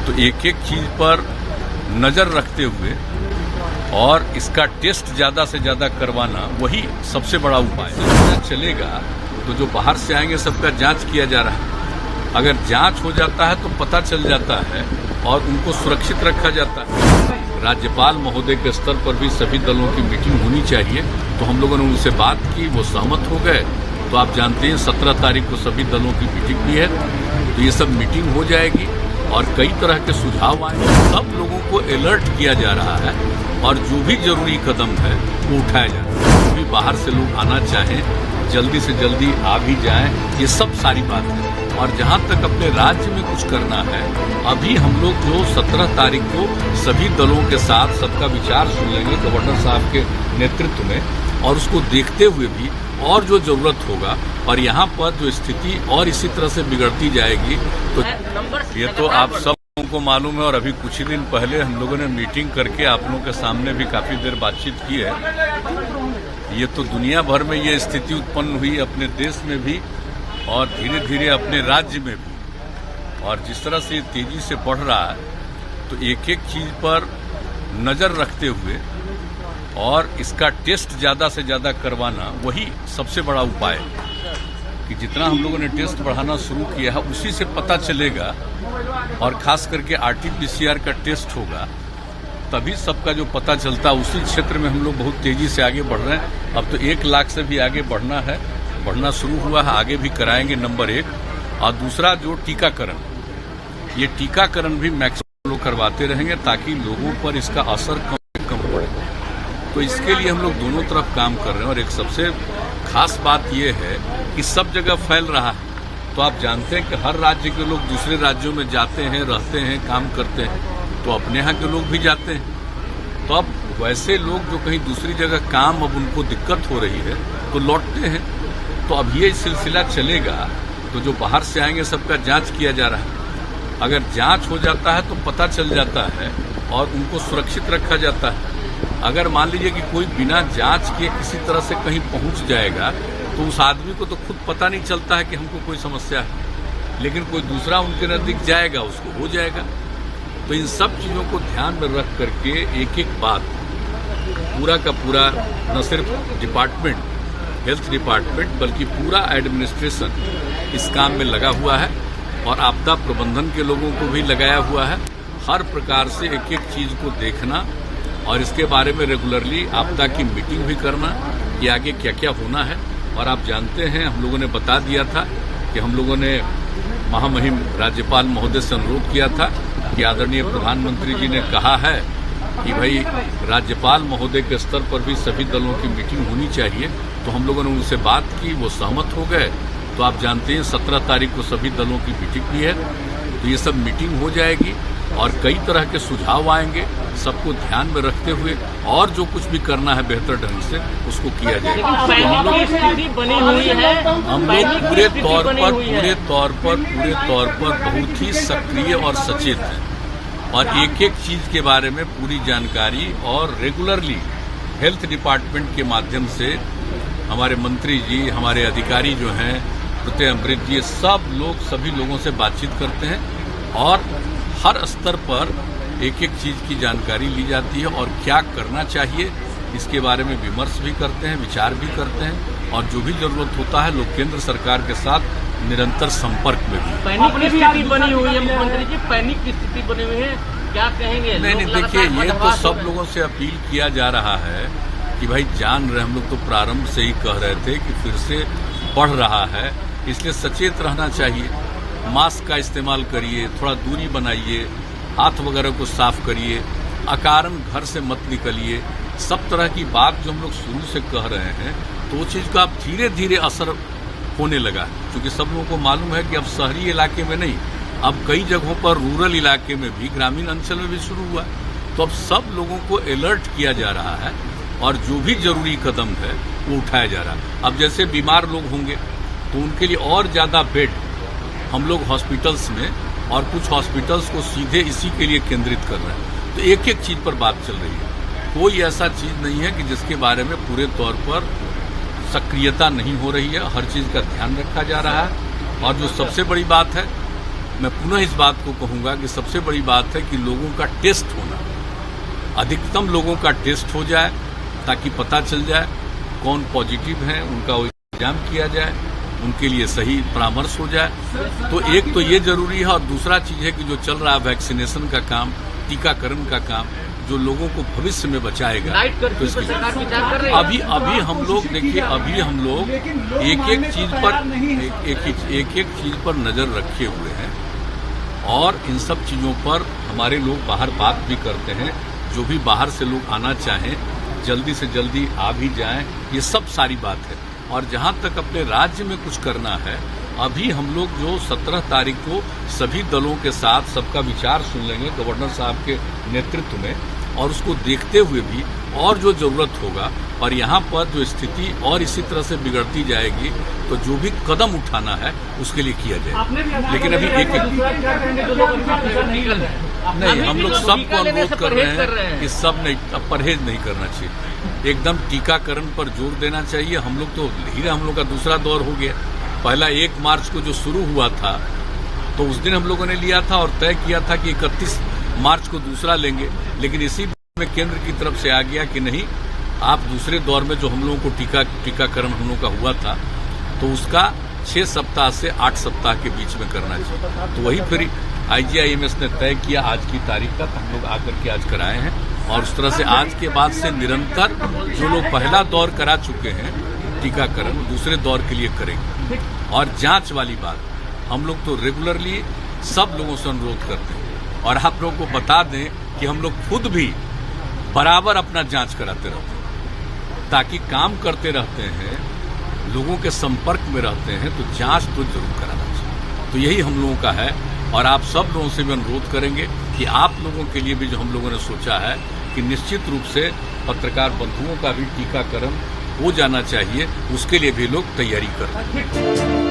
तो एक एक चीज पर नजर रखते हुए और इसका टेस्ट ज्यादा से ज्यादा करवाना वही सबसे बड़ा उपाय है। चलेगा तो जो बाहर से आएंगे सबका जांच किया जा रहा है। अगर जांच हो जाता है तो पता चल जाता है और उनको सुरक्षित रखा जाता है। राज्यपाल महोदय के स्तर पर भी सभी दलों की मीटिंग होनी चाहिए। तो हम लोगों ने उनसे बात की, वो सहमत हो गए। तो आप जानते हैं 17 तारीख को सभी दलों की मीटिंग भी है। तो ये सब मीटिंग हो जाएगी और कई तरह के सुझाव आएंगे। सब लोगों को अलर्ट किया जा रहा है और जो भी जरूरी कदम है वो उठाया जा रहा है। जो भी बाहर से लोग आना चाहें जल्दी से जल्दी आ भी जाएं, ये सब सारी बात है। और जहां तक अपने राज्य में कुछ करना है, अभी हम लोग जो 17 तारीख को सभी दलों के साथ सबका विचार सुन लेंगे गवर्नर साहब के नेतृत्व में, और उसको देखते हुए भी और जो जरूरत होगा और यहाँ पर जो स्थिति और इसी तरह से बिगड़ती जाएगी तो ये तो आप सब लोगों को मालूम है। और अभी कुछ ही दिन पहले हम लोगों ने मीटिंग करके आप लोगों के सामने भी काफी देर बातचीत की है। ये तो दुनिया भर में ये स्थिति उत्पन्न हुई, अपने देश में भी और धीरे धीरे अपने राज्य में भी। और जिस तरह से तेजी से बढ़ रहा है तो एक एक चीज पर नजर रखते हुए और इसका टेस्ट ज्यादा से ज्यादा करवाना वही सबसे बड़ा उपाय है। कि जितना हम लोगों ने टेस्ट बढ़ाना शुरू किया है उसी से पता चलेगा, और खास करके RT-PCR का टेस्ट होगा तभी सबका जो पता चलता है। उसी क्षेत्र में हम लोग बहुत तेजी से आगे बढ़ रहे हैं। अब तो 1 लाख से भी आगे बढ़ना है, बढ़ना शुरू हुआ है, आगे भी कराएंगे, नंबर 1। और दूसरा जो टीकाकरण, ये टीकाकरण भी मैक्सिमम लोग करवाते रहेंगे ताकि लोगों पर इसका असर कम पड़े। तो इसके लिए हम लोग दोनों तरफ काम कर रहे हैं। और एक सबसे खास बात यह है कि सब जगह फैल रहा है। तो आप जानते हैं कि हर राज्य के लोग दूसरे राज्यों में जाते हैं, रहते हैं, काम करते हैं, तो अपने यहाँ के लोग भी जाते हैं। तो अब वैसे लोग जो कहीं दूसरी जगह काम, अब उनको दिक्कत हो रही है तो लौटते हैं। तो अब ये सिलसिला चलेगा तो जो बाहर से आएंगे सबका जांच किया जा रहा है। अगर जांच हो जाता है तो पता चल जाता है और उनको सुरक्षित रखा जाता है। अगर मान लीजिए कि कोई बिना जांच के किसी तरह से कहीं पहुंच जाएगा तो उस आदमी को तो खुद पता नहीं चलता है कि हमको कोई समस्या है, लेकिन कोई दूसरा उनके नजदीक जाएगा, उसको हो जाएगा। तो इन सब चीजों को ध्यान में रख करके एक एक बात पूरा का पूरा न सिर्फ डिपार्टमेंट, हेल्थ डिपार्टमेंट, बल्कि पूरा एडमिनिस्ट्रेशन इस काम में लगा हुआ है। और आपदा प्रबंधन के लोगों को भी लगाया हुआ है। हर प्रकार से एक एक चीज को देखना और इसके बारे में रेगुलरली आपदा की मीटिंग भी करना कि आगे क्या क्या होना है। और आप जानते हैं हम लोगों ने बता दिया था कि हम लोगों ने महामहिम राज्यपाल महोदय से अनुरोध किया था कि आदरणीय प्रधानमंत्री जी ने कहा है कि भाई राज्यपाल महोदय के स्तर पर भी सभी दलों की मीटिंग होनी चाहिए। तो हम लोगों ने उनसे बात की, वो सहमत हो गए। तो आप जानते हैं 17 तारीख को सभी दलों की मीटिंग भी है। तो ये सब मीटिंग हो जाएगी और कई तरह के सुझाव आएंगे। सबको ध्यान में रखते हुए और जो कुछ भी करना है बेहतर ढंग से उसको किया जाएगा। हम लोग पूरे तौर पर बहुत ही सक्रिय और सचेत हैं और एक एक चीज के बारे में पूरी जानकारी और रेगुलरली हेल्थ डिपार्टमेंट के माध्यम से हमारे मंत्री जी, हमारे अधिकारी जो हैं, प्रत्यय अमृत जी, सब लोग सभी लोगों से बातचीत करते हैं और हर स्तर पर एक एक चीज की जानकारी ली जाती है और क्या करना चाहिए इसके बारे में विमर्श भी करते हैं, विचार भी करते हैं। और जो भी जरूरत होता है लोग केंद्र सरकार के साथ निरंतर संपर्क में भी। पैनिक की स्थिति बनी हुई है मुख्यमंत्री जी, पैनिक की स्थिति बनी हुई है, क्या कहेंगे? नहीं, देखिए ये तो सब लोगों से अपील किया जा रहा है कि भाई जान रहे, हम लोग तो प्रारंभ से ही कह रहे थे कि फिर से बढ़ रहा है, इसलिए सचेत रहना चाहिए। मास्क का इस्तेमाल करिए, थोड़ा दूरी बनाइए, हाथ वगैरह को साफ करिए, अकारण घर से मत निकलिए। सब तरह की बात जो हम लोग शुरू से कह रहे हैं तो वो चीज का अब धीरे धीरे असर होने लगा है। क्योंकि सब लोगों को मालूम है कि अब शहरी इलाके में नहीं, अब कई जगहों पर रूरल इलाके में भी, ग्रामीण अंचल में भी शुरू हुआ। तो अब सब लोगों को अलर्ट किया जा रहा है और जो भी जरूरी कदम है वो उठाया जा रहा है। अब जैसे बीमार लोग होंगे तो उनके लिए और ज्यादा बेड हम लोग हॉस्पिटल्स में, और कुछ हॉस्पिटल्स को सीधे इसी के लिए केंद्रित कर रहे हैं। तो एक एक चीज पर बात चल रही है। कोई ऐसा चीज नहीं है कि जिसके बारे में पूरे तौर पर सक्रियता नहीं हो रही है। हर चीज का ध्यान रखा जा रहा है। और जो सबसे बड़ी बात है मैं पुनः इस बात को कहूंगा कि सबसे बड़ी बात है कि लोगों का टेस्ट होना, अधिकतम लोगों का टेस्ट हो जाए ताकि पता चल जाए कौन पॉजिटिव है, उनका एग्जाम किया जाए, उनके लिए सही परामर्श हो जाए। तो एक तो ये जरूरी है और दूसरा चीज है कि जो चल रहा है वैक्सीनेशन का काम, टीकाकरण का काम, जो लोगों को भविष्य में बचाएगा। नाइट कर्फ्यू पर सरकार विचार कर रही है। अभी हम लोग देखिए, अभी हम लोग एक एक चीज पर नजर रखे हुए हैं और इन सब चीजों पर हमारे लोग बाहर बात भी करते हैं। जो भी बाहर से लोग आना चाहें जल्दी से जल्दी आ भी जाएं, ये सब सारी बात है। और जहां तक अपने राज्य में कुछ करना है, अभी हम लोग जो 17 तारीख को सभी दलों के साथ सबका विचार सुन लेंगे गवर्नर साहब के नेतृत्व में, और उसको देखते हुए भी और जो जरूरत होगा और यहाँ पर जो स्थिति और इसी तरह से बिगड़ती जाएगी तो जो भी कदम उठाना है उसके लिए किया जाए। लेकिन अभी नहीं, हम लोग सबको अनुरोध कर रहे हैं कि सब नहीं, अब परहेज नहीं करना चाहिए, एकदम टीकाकरण पर जोर देना चाहिए। हम लोग तो धीरे, हम लोग का दूसरा दौर हो गया। पहला 1 मार्च को जो शुरू हुआ था तो उस दिन हम लोगों ने लिया था और तय किया था कि 31 मार्च को दूसरा लेंगे, लेकिन इसी में केंद्र की तरफ से आ गया कि नहीं, आप दूसरे दौर में जो हम लोगों को टीकाकरण हम लोगों का हुआ था तो उसका 6 सप्ताह से 8 सप्ताह के बीच में करना चाहिए। तो वही फिर IGIMS ने तय किया आज की तारीख का, हम लोग आकर के आज कराए हैं और उस तरह से आज के बाद से निरंतर जो लोग पहला दौर करा चुके हैं टीकाकरण दूसरे दौर के लिए करेंगे। और जांच वाली बात, हम लोग तो रेगुलरली सब लोगों से अनुरोध करते हैं और आप लोगों को बता दें कि हम लोग खुद भी बराबर अपना जांच कराते रहते हैं, ताकि काम करते रहते हैं, लोगों के संपर्क में रहते हैं, तो जांच तो जरूर कराना चाहिए। तो यही हम लोगों का है और आप सब लोगों से भी अनुरोध करेंगे कि आप लोगों के लिए भी जो हम लोगों ने सोचा है कि निश्चित रूप से पत्रकार बंधुओं का भी टीकाकरण हो जाना चाहिए, उसके लिए भी लोग तैयारी कर रहे हैं।